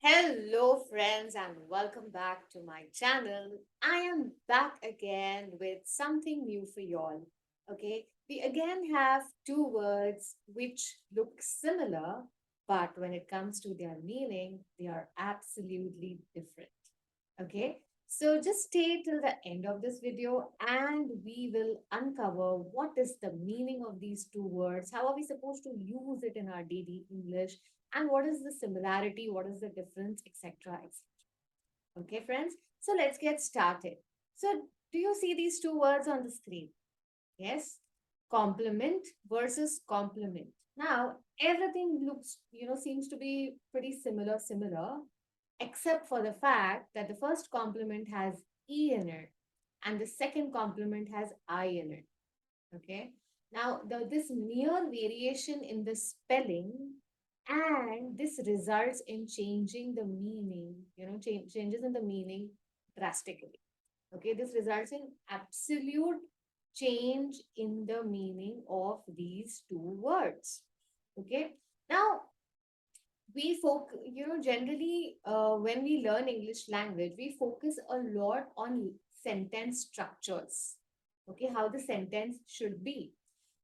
Hello, friends, and welcome back to my channel. I am back again with something new for y'all. Okay, we again have two words which look similar, but when it comes to their meaning, they are absolutely different. Okay, so just stay till the end of this video and we will uncover what is the meaning of these two words, how are we supposed to use it in our daily English, and what is the similarity, what is the difference, etc. etc. Okay, friends, so let's get started. So, do you see these two words on the screen? Yes, complement versus complement. Now, everything looks, seems to be pretty similar, except for the fact that the first complement has E in it and the second complement has I in it. Okay. Now, this mere variation in the spelling and this results in changing the meaning, changes in the meaning drastically. Okay. This results in absolute change in the meaning of these two words. Okay. Now, generally, when we learn English language, we focus a lot on sentence structures. Okay. How the sentence should be.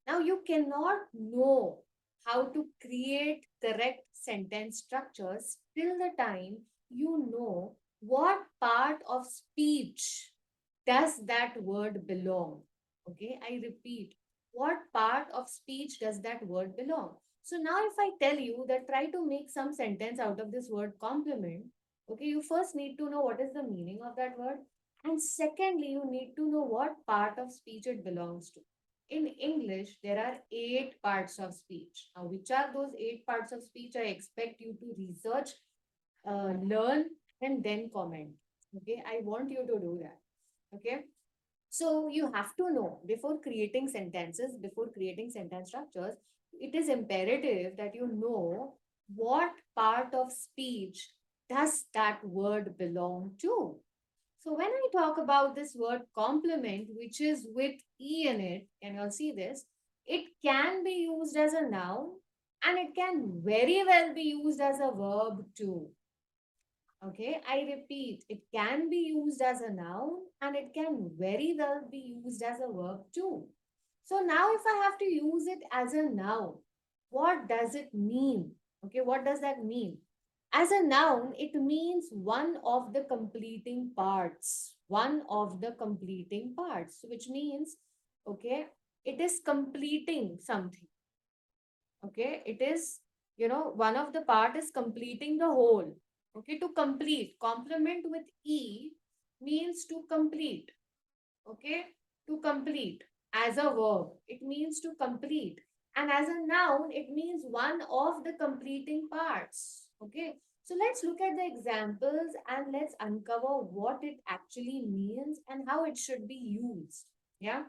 Now, you cannot know how to create correct sentence structures till the time you know what part of speech does that word belong. Okay, I repeat, what part of speech does that word belong? So now, if I tell you that try to make some sentence out of this word complement, okay, you first need to know what is the meaning of that word. And secondly, you need to know what part of speech it belongs to. In English, there are 8 parts of speech. Now, which are those 8 parts of speech? I expect you to research, learn, and then comment. Okay, I want you to do that. Okay, so you have to know before creating sentences, before creating sentence structures, it is imperative that you know what part of speech does that word belong to. So when I talk about this word complement, which is with E in it, can you all see this? It can be used as a noun and it can very well be used as a verb too. Okay, I repeat, it can be used as a noun and it can very well be used as a verb too. So now if I have to use it as a noun, what does it mean? Okay, what does that mean? As a noun, it means one of the completing parts. One of the completing parts, which means, okay, it is completing something. Okay, it is, one of the part is completing the whole. Okay, to complete. Complement with E means to complete. Okay, to complete as a verb. It means to complete. And as a noun, it means one of the completing parts. Okay, so let's look at the examples and let's uncover what it actually means and how it should be used. Yeah.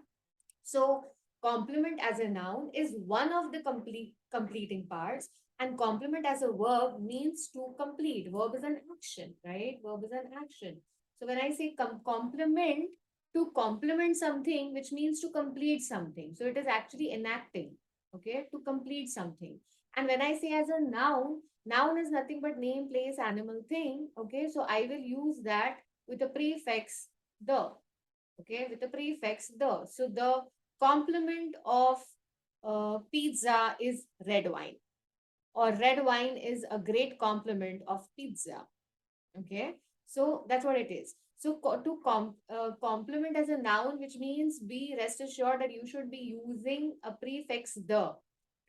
So complement as a noun is one of the completing parts, and complement as a verb means to complete. Verb is an action, right? Verb is an action. So when I say complement, to complement something, which means to complete something. So it is actually enacting, okay, to complete something. And when I say as a noun, noun is nothing but name, place, animal, thing. Okay, so I will use that with a prefix the. Okay, with the prefix the. So the complement of pizza is red wine, or red wine is a great complement of pizza. Okay, so that's what it is. So complement as a noun, which means be rest assured that you should be using a prefix the.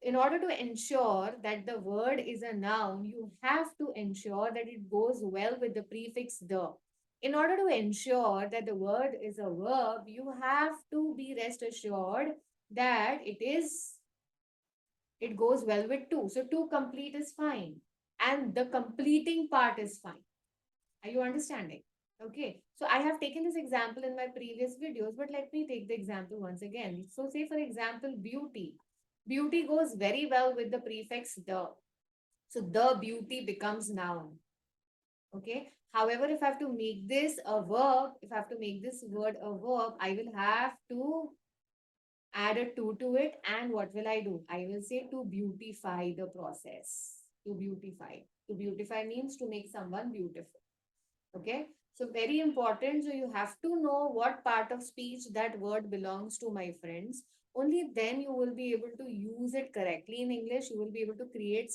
In order to ensure that the word is a noun, you have to ensure that it goes well with the prefix the. In order to ensure that the word is a verb, you have to be rest assured that it goes well with to. So to complete is fine. And the completing part is fine. Are you understanding? Okay. So I have taken this example in my previous videos, but let me take the example once again. So say for example, beauty. Beauty goes very well with the prefix the. So the beauty becomes noun. Okay. However, if I have to make this a verb, if I have to make this word a verb, I will have to add a to it. And what will I do? I will say to beautify the process. To beautify. To beautify means to make someone beautiful. Okay. So very important. So you have to know what part of speech that word belongs to, my friends. Only then you will be able to use it correctly in English. You will be able to create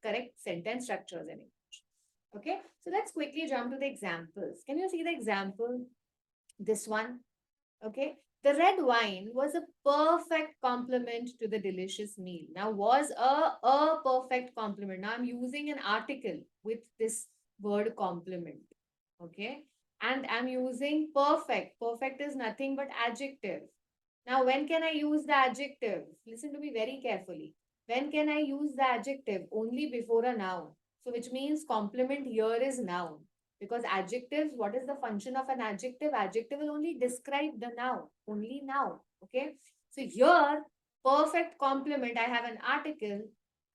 correct sentence structures in English. Okay. So let's quickly jump to the examples. Can you see the example? This one. Okay. The red wine was a perfect complement to the delicious meal. Now, was a perfect complement. Now, I'm using an article with this word complement. Okay. And I'm using perfect. Perfect is nothing but adjective. Now, when can I use the adjective? Listen to me very carefully. When can I use the adjective? Only before a noun. So, which means complement here is noun. Because adjectives, what is the function of an adjective? Adjective will only describe the noun, only noun. Okay. So, here, perfect complement, I have an article.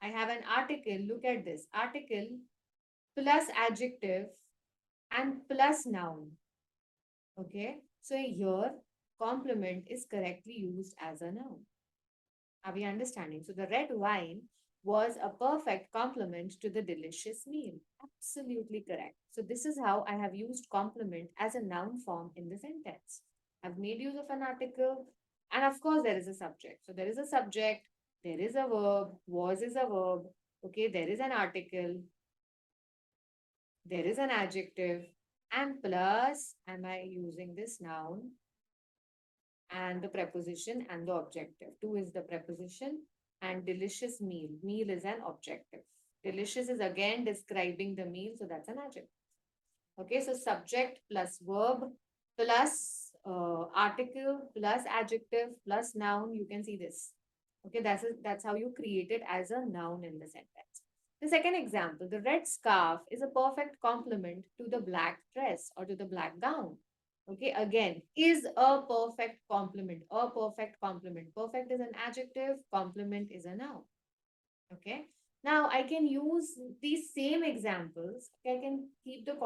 I have an article. Look at this article plus adjective and plus noun. Okay. So, here, complement is correctly used as a noun. Are we understanding? So the red wine was a perfect complement to the delicious meal. Absolutely correct. So this is how I have used complement as a noun form in the sentence. I've made use of an article, and of course there is a subject. So there is a subject, there is a verb, was is a verb, okay, there is an article, there is an adjective, and plus am I using this noun and the preposition and the objective. To is the preposition and delicious meal. Meal is an objective. Delicious is again describing the meal, so that's an adjective. Okay, so subject plus verb plus article plus adjective plus noun. You can see this. Okay, that's how you create it as a noun in the sentence. The second example, the red scarf is a perfect complement to the black dress or to the black gown. Okay, again, is a perfect complement. A perfect complement. Perfect is an adjective, complement is a noun. Okay. Now I can use these same examples. I can keep the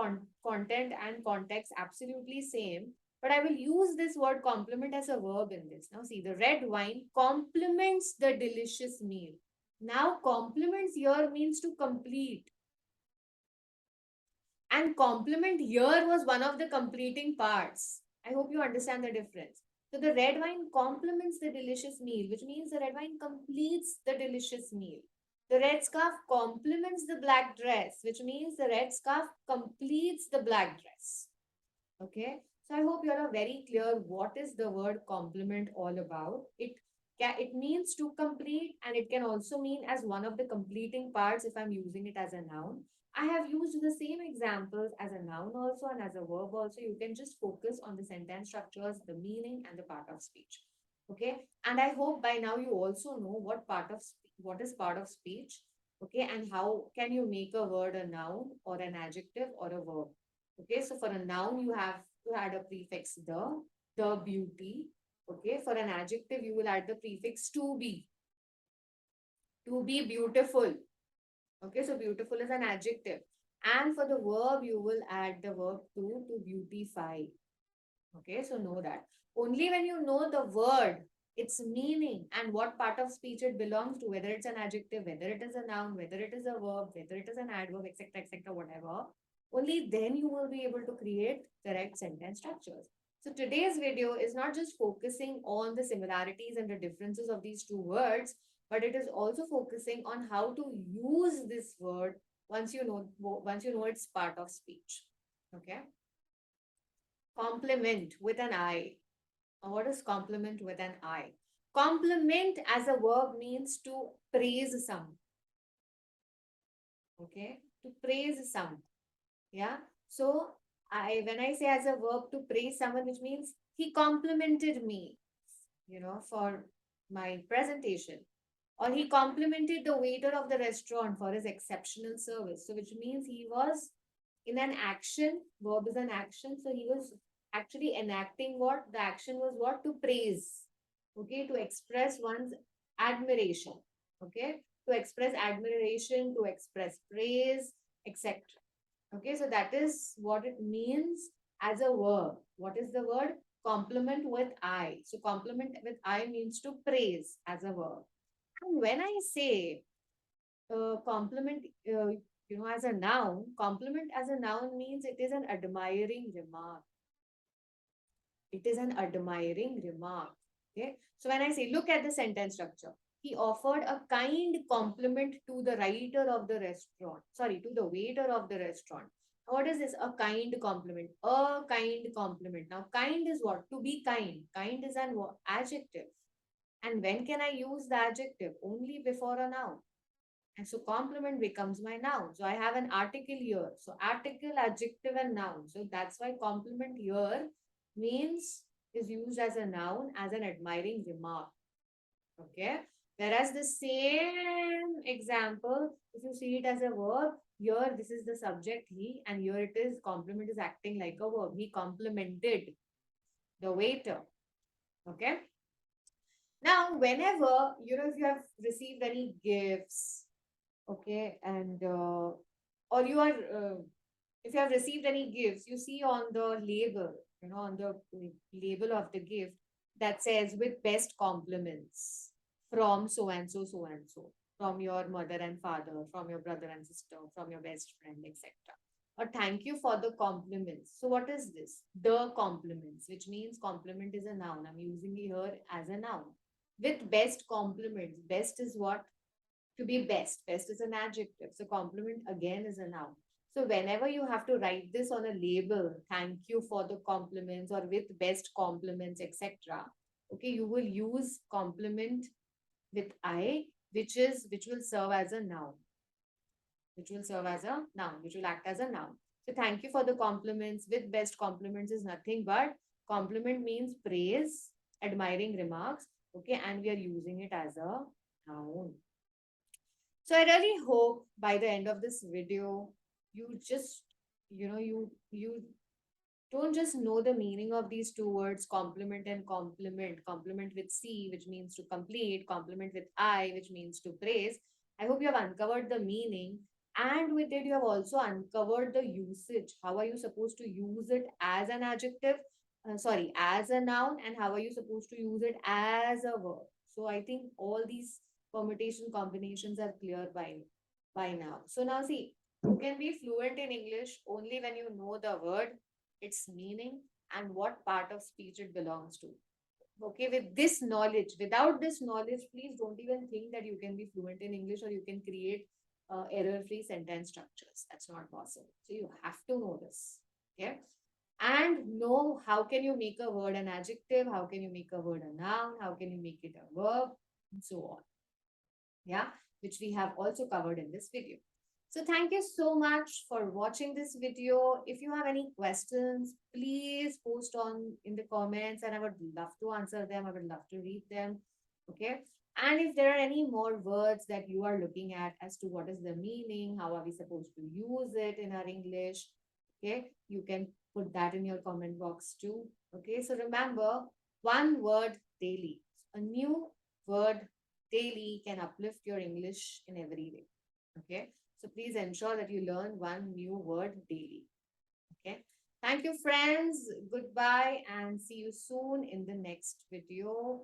content and context absolutely same, but I will use this word complement as a verb in this. Now see, the red wine complements the delicious meal. Now complements here means to complete. And complement here was one of the completing parts. I hope you understand the difference. So the red wine complements the delicious meal, which means the red wine completes the delicious meal. The red scarf complements the black dress, which means the red scarf completes the black dress. Okay. So I hope you are very clear what is the word complement all about. It means to complete, and it can also mean as one of the completing parts if I'm using it as a noun. I have used the same examples as a noun also and as a verb also. You can just focus on the sentence structures, the meaning, and the part of speech. Okay. And I hope by now you also know what is part of speech. Okay. And how can you make a word a noun or an adjective or a verb. Okay. So for a noun, you have to add a prefix the beauty. Okay. For an adjective, you will add the prefix to be beautiful. Okay, so beautiful is an adjective. And for the verb, you will add the verb to beautify. Okay, so know that. Only when you know the word, its meaning, and what part of speech it belongs to, whether it's an adjective, whether it is a noun, whether it is a verb, whether it is an adverb, etc., whatever, only then you will be able to create correct sentence structures. So today's video is not just focusing on the similarities and the differences of these two words, but it is also focusing on how to use this word once you know it's part of speech. Okay. Complement with an I. What is compliment with an I? Compliment as a verb means to praise some. Okay, to praise some. Yeah. So when I say as a verb to praise someone, which means he complimented me, for my presentation, or he complimented the waiter of the restaurant for his exceptional service. So which means he was in an action. Verb is an action, so he was actually enacting what the action was, what to praise. Okay, to express one's admiration. Okay, to express admiration, to express praise, etc. Okay, so that is what it means as a verb. What is the word? Compliment with I. So compliment with I means to praise as a verb. And when I say, compliment, as a noun, compliment as a noun means it is an admiring remark. It is an admiring remark. Okay. So when I say, look at the sentence structure, he offered a kind compliment to the writer of the restaurant. Sorry, to the waiter of the restaurant. What is this? A kind compliment. A kind compliment. Now, kind is what? To be kind. Kind is an adjective. And when can I use the adjective? Only before a noun. And so complement becomes my noun. So I have an article here. So article, adjective, and noun. So that's why complement here means is used as a noun as an admiring remark. Okay. Whereas the same example, if you see it as a verb, here this is the subject he, and here it is complement is acting like a verb. He complimented the waiter. Okay. Now, whenever, if you have received any gifts, okay, and or you are if you have received any gifts, you see on the label, on the label of the gift that says with best compliments from so and so, so and so, from your mother and father, from your brother and sister, from your best friend, etc. Or thank you for the compliments. So what is this? The compliments, which means compliment is a noun. I'm using it here as a noun. With best compliments, best is what? To be best. Best is an adjective. So compliment again is a noun. So whenever you have to write this on a label, thank you for the compliments or with best compliments, etc. Okay, you will use compliment with I, which will serve as a noun. Which will serve as a noun, which will act as a noun. So thank you for the compliments. With best compliments is nothing but compliment means praise, admiring remarks. Okay, and we are using it as a noun. So I really hope by the end of this video, you just, you don't just know the meaning of these two words, complement and compliment. Compliment with C, which means to complete, compliment with I, which means to praise. I hope you have uncovered the meaning. And with it, you have also uncovered the usage. How are you supposed to use it as an adjective? As a noun, and how are you supposed to use it as a verb? So I think all these permutation combinations are clear by now. So now see, you can be fluent in English only when you know the word, its meaning, and what part of speech it belongs to. Okay, with this knowledge, without this knowledge, please don't even think that you can be fluent in English or you can create error-free sentence structures. That's not possible. So you have to know this. Okay. And know how can you make a word an adjective, how can you make a word a noun, how can you make it a verb, and so on. Yeah, which we have also covered in this video. So thank you so much for watching this video. If you have any questions, please post on in the comments and I would love to answer them. I would love to read them. Okay. And if there are any more words that you are looking at as to what is the meaning, how are we supposed to use it in our English, okay, you can put that in your comment box too. Okay. So remember, one word daily. A new word daily can uplift your English in every way. Okay. So please ensure that you learn one new word daily. Okay. Thank you, friends. Goodbye and see you soon in the next video.